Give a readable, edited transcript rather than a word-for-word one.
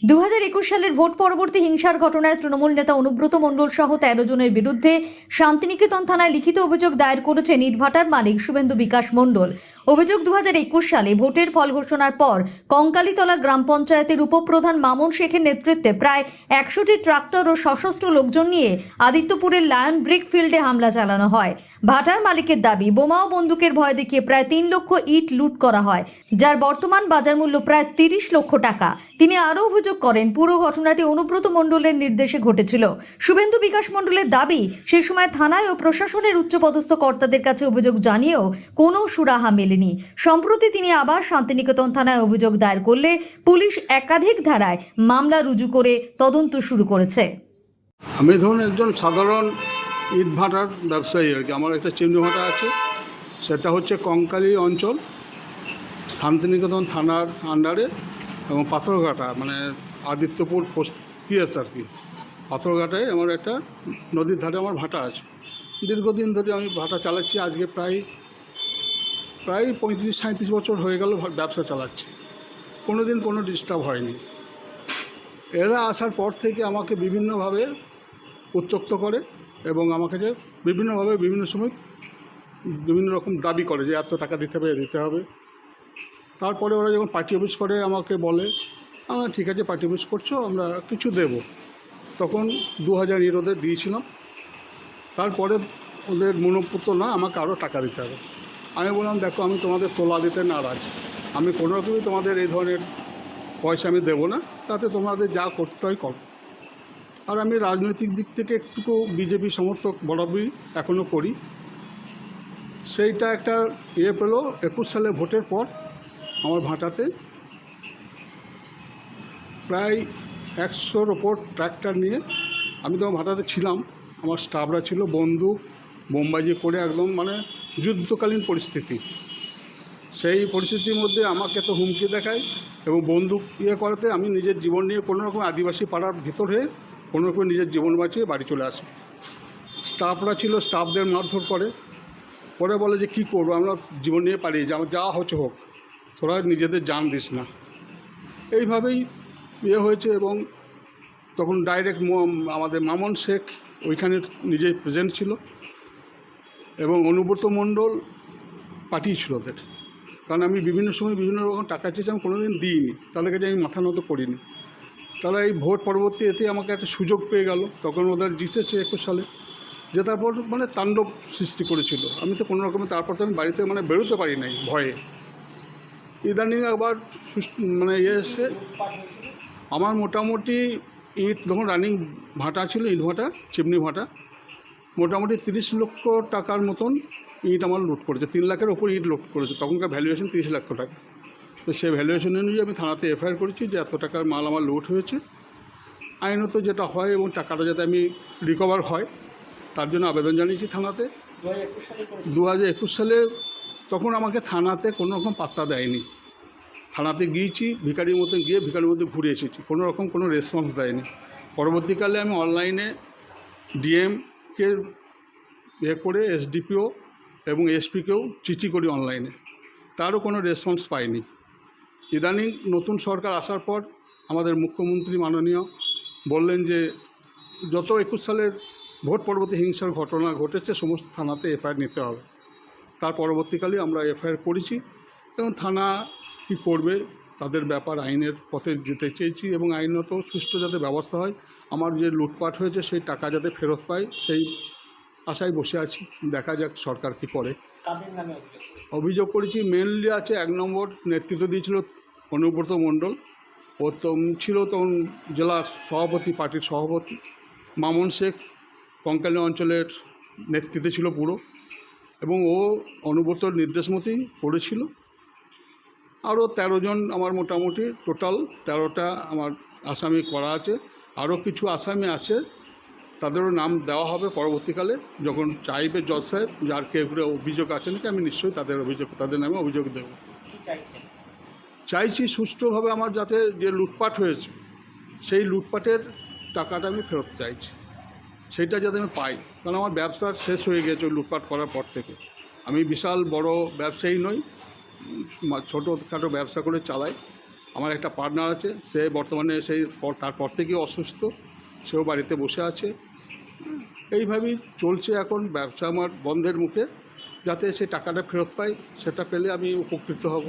2021 সালের ভোট পরবর্তী হিংসার ঘটনায় তৃণমূল নেতা অনুব্রত মণ্ডল সহ 13 জনের বিরুদ্ধে শান্তিনিকেতন থানায় লিখিত অভিযোগ দায়ের করেছেন ইটভাটার মালিক শুভেন্দু বিকাশ মণ্ডল। অভিযোগ 2021 সালে ভোটের ফল ঘোষণার পর কঙ্কালীতলা গ্রাম পঞ্চায়েতের উপপ্রধান মামুন শেখের নেতৃত্বে প্রায় 100টি ট্রাক্টর ও সশস্ত্র লোকজন নিয়ে আদিত্যপুরের লায়ন ব্রিক ফিল্ডে হামলা চালানো হয়। ভাটার মালিকের দাবি, বোমা ও বন্দুকের ভয় দেখিয়ে প্রায় 3 লক্ষ ইট লুট করা হয়, যার বর্তমান বাজার মূল্য প্রায় 30 লক্ষ টাকা। তিনি আরও অভিযোগ করেন, পুরো ঘটনাটি অনুব্রত মণ্ডলের নির্দেশে ঘটেছিল। শুভেন্দু বিকাশ মণ্ডলের দাবি, সেই সময় থানায় ও প্রশাসনের উচ্চপদস্থ কর্তাদের কাছে অভিযোগ জানিয়েও কোনো সুরাহা মেলেনি। সম্প্রতি তিনি আবার শান্তিনিকেতন থানায় অভিযোগ দায়ের করলে পুলিশ একাধিক ধারায় মামলা রুজু করে তদন্ত শুরু করেছে। আমি ধরুন একজন সাধারণ ইট ভাটার ব্যবসায়ী আর কি। আমার একটা চিমনি ভাটা আছে, সেটা হচ্ছে কঙ্কালী অঞ্চল, শান্তিনিকেতন থানার আন্ডারে, এবং পাথরঘাটা মানে আদিত্যপুর পোস্ট পিএস আর কি। পাথরঘাটায় আমার একটা নদীর ধারে আমার ভাটা আছে। দীর্ঘদিন ধরে আমি ভাটা চালাচ্ছি, আজকে প্রায় 35-37 বছর হয়ে গেল ব্যবসা চালাচ্ছি। কোনো দিন কোনো ডিস্টার্ব হয়নি। এরা আসার পর থেকে আমাকে বিভিন্নভাবে উত্ত্যক্ত করে এবং আমাকে যে বিভিন্নভাবে বিভিন্ন সময় বিভিন্ন রকম দাবি করে যে এত টাকা দিতে হবে। তারপরে ওরা যখন পার্টি অফিস করে আমাকে বলে, আমরা ঠিক আছে পার্টি অফিস করছো, আমরা কিছু দেব। তখন 2000 ইট ওদের দিয়েছিলাম। তারপরে ওদের মনোপুত না, আমাকে আরও টাকা দিতে হবে। আমি বললাম, দেখো আমি তোমাদের তোলা দিতে নারাজ, আমি কোনো রকমই তোমাদের এই ধরনের পয়সা আমি দেবো না, তাতে তোমাদের যা করতে হয় করো। আর আমি রাজনৈতিক দিক থেকে একটুকু বিজেপি সমর্থক বরাবরই এখনও করি। সেইটা একটা পেলো 21 সালে ভোটের পর আমার ভাটাতে প্রায় 100-র ওপর ট্র্যাক্টর নিয়ে, আমি তো ভাটাতে ছিলাম, আমার স্টাফরা ছিল, বন্দুক বোমবাজি করে একদম মানে যুদ্ধকালীন পরিস্থিতি। সেই পরিস্থিতির মধ্যে আমাকে তো হুমকি দেখায় এবং বন্দুক করাতে আমি নিজের জীবন নিয়ে কোনো রকম আদিবাসী পাড়ার ভিতর হয়ে কোনো রকম নিজের জীবন বাঁচিয়ে বাড়ি চলে আসি। স্টাফরা ছিল, স্টাফদের মারধর করে, পরে বলে যে কী করবো, আমরা জীবন নিয়ে পালিয়ে যা হচ্ছে হোক, তোরা নিজেদের জান দিস না। এইভাবেই হয়েছে। এবং তখন ডাইরেক্ট আমাদের মামুন শেখ ওইখানে নিজেই প্রেজেন্ট ছিল এবং অনুব্রত মণ্ডল পাঠিয়েছিল ওদের। কারণ আমি বিভিন্ন সময় বিভিন্ন রকম টাকা চেয়েছিলাম, কোনো দিন দিইনি, তাদের কাছে আমি মাথা নত করিনি। তারা এই ভোট পরবর্তী এতে আমাকে একটা সুযোগ পেয়ে গেল। তখন ওদের জিতেছে 21 সালে, যে তারপর মানে তাণ্ডব সৃষ্টি করেছিল। আমি তো কোনো রকমে তারপর তো আমি বাড়িতে মানে বেরোতে পারি নাই ভয়ে। ইদানিং আবার মানে এসে আমার মোটামুটি ইট যখন রানিং ভাটা ছিল, ইট ভাটা চিমনি ভাটা, মোটামুটি 30 লক্ষ টাকার মতন ইট আমার লুট করেছে। 3 লাখের ওপর ইট লুট করেছে। তখনকার ভ্যালুয়েশন 30 লক্ষ টাকা। তো সেই ভ্যালুয়েশন অনুযায়ী আমি থানাতে এফআইআর করেছি যে এত টাকার মাল আমার লুট হয়েছে। আইনত যেটা হয় এবং টাকাটা যাতে আমি রিকভার হয় তার জন্য আবেদন জানিয়েছি থানাতে। 2021 সালে তখন আমাকে থানাতে কোনো রকম পাত্তা দেয়নি। থানাতে গিয়েছি ভিখারির মতন, গিয়ে ভিখারির মধ্যে ঘুরে এসেছি, কোনো রকম কোনো রেসপন্স দেয়নি। পরবর্তীকালে আমি অনলাইনে ডিএমকে করে এসডিপিও এবং এসপিকেও চিঠি করি অনলাইনে, তারও কোনো রেসপন্স পাইনি। ইদানিং নতুন সরকার আসার পর আমাদের মুখ্যমন্ত্রী মাননীয় বললেন যে যত 21 সালের ভোট পরবর্তী হিংসার ঘটনা ঘটেছে সমস্ত থানাতে এফআইআর নিতে হবে। তার পরবর্তীকালে আমরা এফআইআর করেছি এবং থানা কী করবে তাদের ব্যাপার, আইনের পথে যেতে চেয়েছি এবং আইনত সুষ্ঠু যাতে ব্যবস্থা হয়। আমার যে লুটপাট হয়েছে সেই টাকা যাতে ফেরত পাই সেই আশায় বসে আছি। দেখা যাক সরকার কী করে। অভিযোগ করেছি মেনলি আছে 1 নম্বর নেতৃত্ব দিয়েছিল অনুব্রত মণ্ডল। ও তো ছিল তখন জেলা সভাপতি, পার্টির সভাপতি। মামুন শেখ কঙ্কালী অঞ্চলের নেতৃত্বে ছিল পুরো, এবং ও অনুব্রতর নির্দেশ মতোই করেছিল। আরও 13 জন আমার মোটামুটি টোটাল 13টা আমার আসামি করা আছে। আরও কিছু আসামি আছে, তাদেরও নাম দেওয়া হবে পরবর্তীকালে যখন চাইবে জজ সাহেব, যার কেউ অভিযোগ আছে নাকি, আমি নিশ্চয়ই তাদের নামে অভিযোগ দেব। চাইছি সুষ্ঠুভাবে আমার যাতে যে লুটপাট হয়েছে সেই লুটপাটের টাকাটা আমি ফেরত চাইছি, সেইটা যাতে আমি পাই। কারণ আমার ব্যবসা শেষ হয়ে গেছে লুটপাট করার পর থেকে। আমি বিশাল বড় ব্যবসায়ী নই, ছোটোখাটো ব্যবসা করে চালাই। আমার একটা পার্টনার আছে, সে বর্তমানে তারপর থেকেই অসুস্থ, সেও বাড়িতে বসে আছে। এইভাবেই চলছে এখন ব্যবসা আমার বন্ধের মুখে। যাতে সে টাকাটা ফেরত পাই, সেটা পেলে আমি উপকৃত হব।